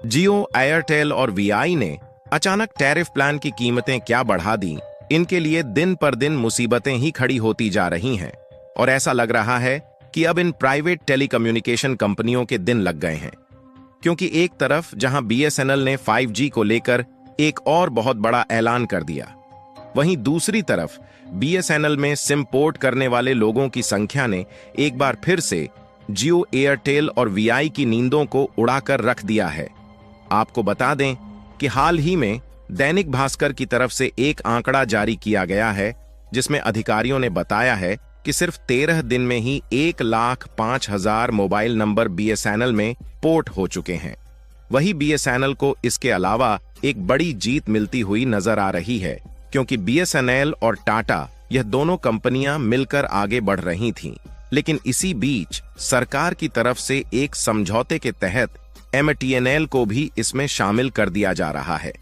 जियो, Airtel और VI ने अचानक टैरिफ प्लान की कीमतें क्या बढ़ा दी, इनके लिए दिन पर दिन मुसीबतें ही खड़ी होती जा रही हैं और ऐसा लग रहा है कि अब इन प्राइवेट टेलीकम्युनिकेशन कंपनियों के दिन लग गए हैं। क्योंकि एक तरफ जहां बीएसएनएल ने 5G को लेकर एक और बहुत बड़ा ऐलान कर दिया, वहीं दूसरी तरफ बीएसएनएल में सिम पोर्ट करने वाले लोगों की संख्या ने एक बार फिर से जियो, एयरटेल और वीआई की नींदों को उड़ाकर रख दिया है। आपको बता दें कि हाल ही में दैनिक भास्कर की तरफ से एक आंकड़ा जारी किया गया है, जिसमें अधिकारियों ने बताया है कि सिर्फ 13 दिन में ही 1,05,000 मोबाइल नंबर बीएसएनएल में पोर्ट हो चुके हैं। वही बीएसएनएल को इसके अलावा एक बड़ी जीत मिलती हुई नजर आ रही है, क्योंकि बीएसएनएल और टाटा, यह दोनों कंपनियां मिलकर आगे बढ़ रही थीं। लेकिन इसी बीच सरकार की तरफ से एक समझौते के तहत एमटीएनएल को भी इसमें शामिल कर दिया जा रहा है।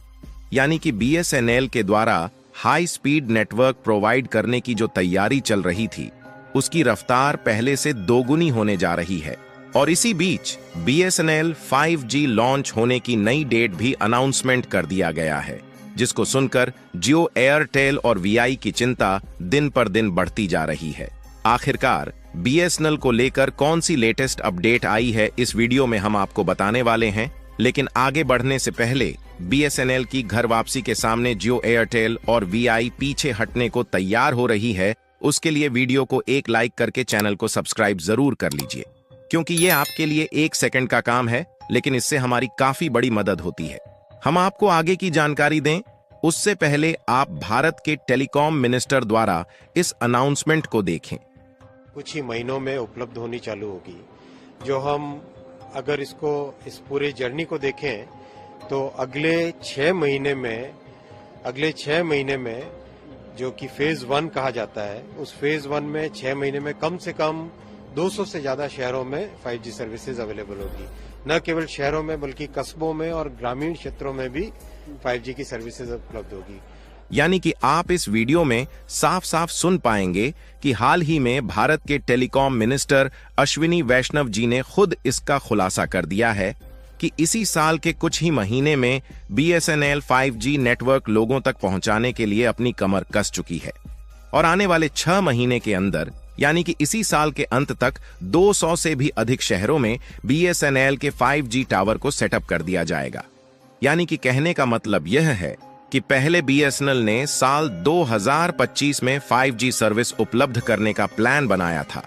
यानी कि बीएसएनएल के द्वारा हाई स्पीड नेटवर्क प्रोवाइड करने की जो तैयारी चल रही थी, उसकी रफ्तार पहले से दोगुनी होने जा रही है। और इसी बीच बीएसएनएल 5G लॉन्च होने की नई डेट भी अनाउंसमेंट कर दिया गया है, जिसको सुनकर जियो, एयरटेल और वीआई की चिंता दिन पर दिन बढ़ती जा रही है। आखिरकार बीएसएनएल को लेकर कौन सी लेटेस्ट अपडेट आई है, इस वीडियो में हम आपको बताने वाले हैं। लेकिन आगे बढ़ने से पहले बीएसएनएल की घर वापसी के सामने जियो, एयरटेल और वीआई पीछे हटने को तैयार हो रही है, उसके लिए वीडियो को एक लाइक करके चैनल को सब्सक्राइब जरूर कर लीजिए, क्योंकि ये आपके लिए 1 सेकंड का काम है, लेकिन इससे हमारी काफी बड़ी मदद होती है। हम आपको आगे की जानकारी दें, उससे पहले आप भारत के टेलीकॉम मिनिस्टर द्वारा इस अनाउंसमेंट को देखें। कुछ ही महीनों में उपलब्ध होनी चालू होगी। जो हम अगर इस पूरे जर्नी को देखें तो अगले 6 महीने में जो कि फेज 1 कहा जाता है, उस फेज 1 में 6 महीने में कम से कम 200 से ज्यादा शहरों में 5G सर्विसेज अवेलेबल होगी। न केवल शहरों में बल्कि कस्बों में और ग्रामीण क्षेत्रों में भी 5G की सर्विसेज उपलब्ध होगी। यानी कि आप इस वीडियो में साफ साफ सुन पाएंगे कि हाल ही में भारत के टेलीकॉम मिनिस्टर अश्विनी वैष्णव जी ने खुद इसका खुलासा कर दिया है कि इसी साल के कुछ ही महीने में बीएसएनएल 5G नेटवर्क लोगों तक पहुंचाने के लिए अपनी कमर कस चुकी है और आने वाले 6 महीने के अंदर, यानी कि इसी साल के अंत तक 200 से भी अधिक शहरों में बीएसएनएल के 5G टावर को सेटअप कर दिया जाएगा। यानी कि कहने का मतलब यह है कि पहले बीएसएनएल ने साल 2025 में 5G सर्विस उपलब्ध करने का प्लान बनाया था,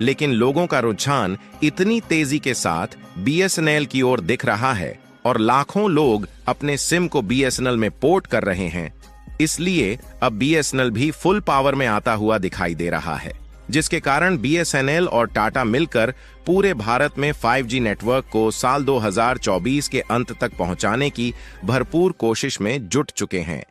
लेकिन लोगों का रुझान इतनी तेजी के साथ बीएसएनएल की ओर दिख रहा है और लाखों लोग अपने सिम को बीएसएनएल में पोर्ट कर रहे हैं, इसलिए अब बीएसएनएल भी फुल पावर में आता हुआ दिखाई दे रहा है, जिसके कारण बीएसएनएल और टाटा मिलकर पूरे भारत में 5G नेटवर्क को साल 2024 के अंत तक पहुंचाने की भरपूर कोशिश में जुट चुके हैं।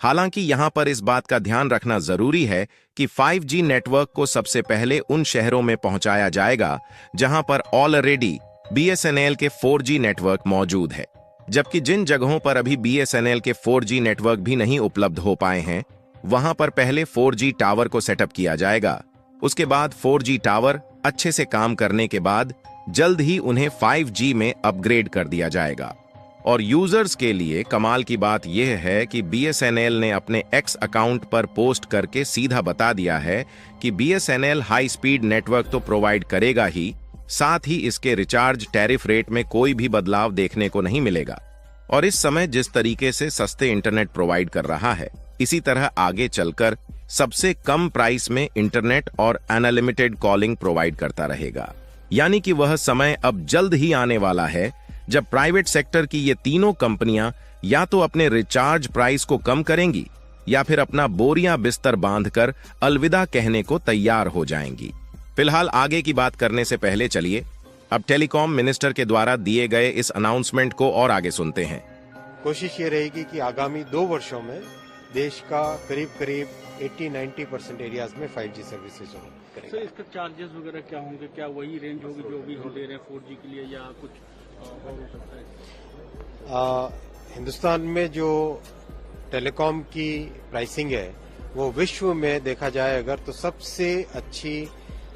हालांकि यहां पर इस बात का ध्यान रखना जरूरी है कि 5G नेटवर्क को सबसे पहले उन शहरों में पहुंचाया जाएगा जहां पर ऑलरेडी बीएसएनएल के 4G नेटवर्क मौजूद है, जबकि जिन जगहों पर अभी बीएसएनएल के 4G नेटवर्क भी नहीं उपलब्ध हो पाए हैं, वहां पर पहले 4G टावर को सेटअप किया जाएगा। उसके बाद 4G टावर अच्छे से काम करने के बाद जल्द ही उन्हें 5G में अपग्रेड कर दिया जाएगा। और यूजर्स के लिए कमाल की बात यह है कि बीएसएनएल ने अपने एक्स अकाउंट पर पोस्ट करके सीधा बता दिया है कि बीएसएनएल हाई स्पीड नेटवर्क तो प्रोवाइड करेगा ही, साथ ही इसके रिचार्ज टैरिफ रेट में कोई भी बदलाव देखने को नहीं मिलेगा। और इस समय जिस तरीके से सस्ते इंटरनेट प्रोवाइड कर रहा है, इसी तरह आगे चलकर सबसे कम प्राइस में इंटरनेट और अनलिमिटेड कॉलिंग प्रोवाइड करता रहेगा। यानी कि वह समय अब जल्द ही आने वाला है जब प्राइवेट सेक्टर की ये तीनों कंपनियां या तो अपने रिचार्ज प्राइस को कम करेंगी या फिर अपना बोरियां बिस्तर बांधकर अलविदा कहने को तैयार हो जाएंगी। फिलहाल आगे की बात करने से पहले चलिए अब टेलीकॉम मिनिस्टर के द्वारा दिए गए इस अनाउंसमेंट को और आगे सुनते हैं। कोशिश ये रहेगी कि आगामी 2 वर्षों में देश का करीब 80-90% एरियाज में 5G सर्विसेज हो। सर, इसका चार्जेस वगैरह क्या होंगे? क्या वही रेंज होगी जो अभी हम दे रहे हैं 4G के लिए, या कुछ और हो सकता है? हिंदुस्तान में जो टेलीकॉम की प्राइसिंग है वो विश्व में देखा जाए अगर तो सबसे अच्छी,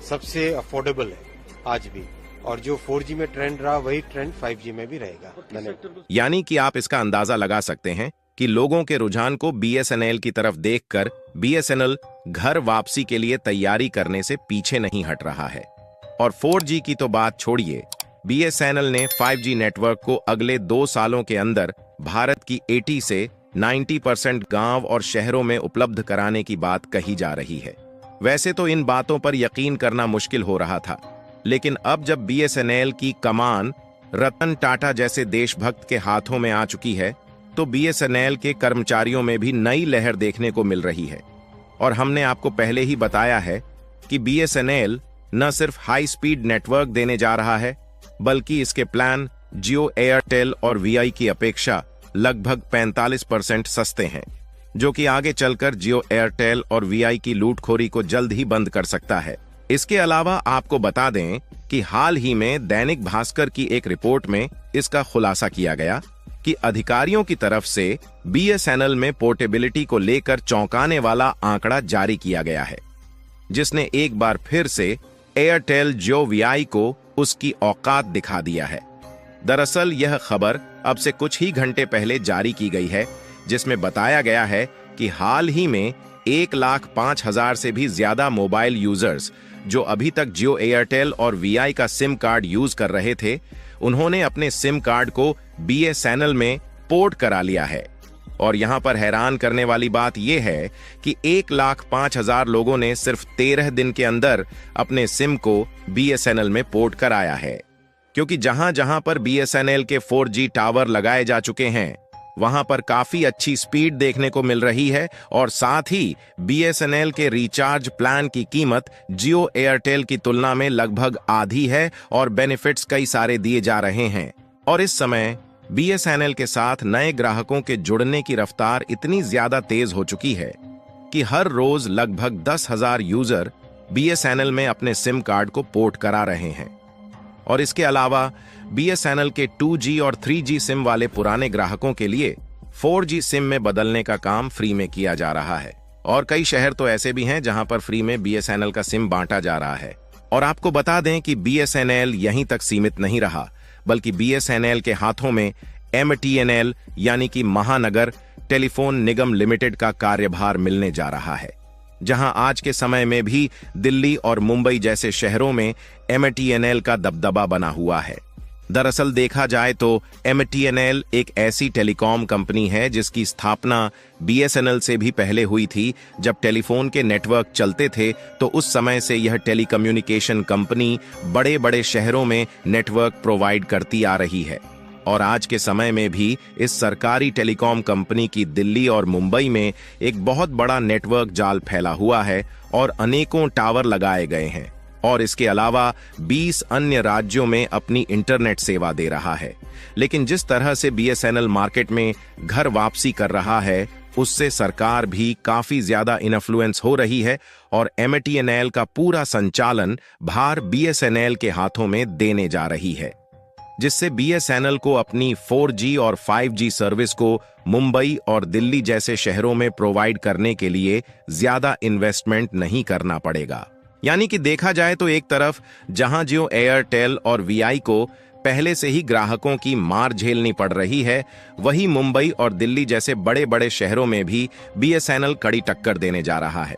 सबसे अफोर्डेबल है आज भी। और जो 4G में ट्रेंड रहा वही ट्रेंड 5G में भी रहेगा। धन्यवाद। यानी कि आप इसका अंदाजा लगा सकते हैं कि लोगों के रुझान को BSNL की तरफ देखकर BSNL घर वापसी के लिए तैयारी करने से पीछे नहीं हट रहा है। और 4G की तो बात छोड़िए, BSNL ने 5G नेटवर्क को अगले 2 सालों के अंदर भारत की 80 से 90% गांव और शहरों में उपलब्ध कराने की बात कही जा रही है। वैसे तो इन बातों पर यकीन करना मुश्किल हो रहा था, लेकिन अब जब BSNL की कमान रतन टाटा जैसे देशभक्त के हाथों में आ चुकी है, तो BSNL के कर्मचारियों में भी नई लहर देखने को मिल रही है। और हमने आपको पहले ही बताया है कि BSNL न सिर्फ हाई स्पीड नेटवर्क देने जा रहा है, बल्कि इसके प्लान जियो, एयरटेल और VI की अपेक्षा लगभग 45% सस्ते हैं, जो कि आगे चलकर जियो, एयरटेल और VI की लूटखोरी को जल्द ही बंद कर सकता है। इसके अलावा आपको बता दें कि हाल ही में दैनिक भास्कर की एक रिपोर्ट में इसका खुलासा किया गया कि अधिकारियों की तरफ से BSNL में पोर्टेबिलिटी को लेकर चौंकाने वाला आंकड़ा जारी किया गया है, जिसने एक बार फिर से एयरटेल, जियो, VI को उसकी औकात दिखा दिया है। दरअसल यह खबर अब से कुछ ही घंटे पहले जारी की गई है, जिसमें बताया गया है कि हाल ही में 1,05,000 से भी ज्यादा मोबाइल यूजर्स जो अभी तक जियो, एयरटेल और VI का सिम कार्ड यूज कर रहे थे, उन्होंने अपने सिम कार्ड को BSNL में पोर्ट करा लिया है। और यहां पर हैरान करने वाली बात यह है कि 1,05,000 लोगों ने सिर्फ 13 दिन के अंदर अपने सिम को BSNL में पोर्ट कराया है, क्योंकि जहां जहां पर BSNL के 4G टावर लगाए जा चुके हैं, वहां पर काफी अच्छी स्पीड देखने को मिल रही है। और साथ ही BSNL के रिचार्ज प्लान की कीमत जियो, एयरटेल की तुलना में लगभग आधी है और बेनिफिट्स कई सारे दिए जा रहे हैं। और इस समय BSNL के साथ नए ग्राहकों के जुड़ने की रफ्तार इतनी ज्यादा तेज हो चुकी है कि हर रोज लगभग 10,000 यूजर BSNL में अपने सिम कार्ड को पोर्ट करा रहे हैं। और इसके अलावा BSNL के 2G और 3G सिम वाले पुराने ग्राहकों के लिए 4G सिम में बदलने का काम फ्री में किया जा रहा है। और कई शहर तो ऐसे भी हैं जहां पर फ्री में BSNL का सिम बांटा जा रहा है। और आपको बता दें कि BSNL यहीं तक सीमित नहीं रहा, बल्कि BSNL के हाथों में MTNL यानी कि महानगर टेलीफोन निगम लिमिटेड का कार्यभार मिलने जा रहा है, जहां आज के समय में भी दिल्ली और मुंबई जैसे शहरों में MTNL का दबदबा बना हुआ है। दरअसल देखा जाए तो MTNL एक ऐसी टेलीकॉम कंपनी है जिसकी स्थापना BSNL से भी पहले हुई थी। जब टेलीफोन के नेटवर्क चलते थे तो उस समय से यह टेलीकम्युनिकेशन कंपनी बड़े बड़े शहरों में नेटवर्क प्रोवाइड करती आ रही है। और आज के समय में भी इस सरकारी टेलीकॉम कंपनी की दिल्ली और मुंबई में एक बहुत बड़ा नेटवर्क जाल फैला हुआ है और अनेकों टावर लगाए गए हैं। और इसके अलावा 20 अन्य राज्यों में अपनी इंटरनेट सेवा दे रहा है। लेकिन जिस तरह से BSNL मार्केट में घर वापसी कर रहा है, उससे सरकार भी काफी ज्यादा इन्फ्लुएंस हो रही है और MTNL का पूरा संचालन भार BSNL के हाथों में देने जा रही है, जिससे BSNL को अपनी 4G और 5G सर्विस को मुंबई और दिल्ली जैसे शहरों में प्रोवाइड करने के लिए ज्यादा इन्वेस्टमेंट नहीं करना पड़ेगा। यानी कि देखा जाए तो एक तरफ जहां जियो, एयरटेल और VI को पहले से ही ग्राहकों की मार झेलनी पड़ रही है, वहीं मुंबई और दिल्ली जैसे बड़े बड़े शहरों में भी BSNL कड़ी टक्कर देने जा रहा है।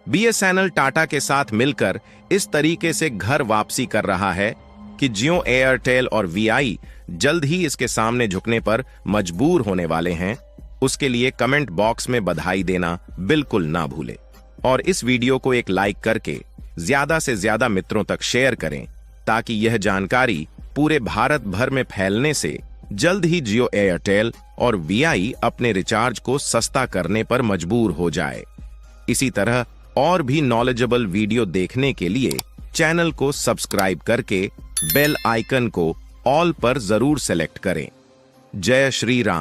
BSNL टाटा के साथ मिलकर इस तरीके से घर वापसी कर रहा है कि जियो, एयरटेल और VI जल्द ही इसके सामने झुकने पर मजबूर होने वाले हैं। उसके लिए कमेंट बॉक्स में बधाई देना बिल्कुल ना भूले और इस वीडियो को एक लाइक करके ज्यादा से ज्यादा मित्रों तक शेयर करें, ताकि यह जानकारी पूरे भारत भर में फैलने से जल्द ही जियो, एयरटेल और VI अपने रिचार्ज को सस्ता करने पर मजबूर हो जाए। इसी तरह और भी नॉलेजेबल वीडियो देखने के लिए चैनल को सब्सक्राइब करके बेल आइकन को ऑल पर जरूर सेलेक्ट करें। जय श्री राम।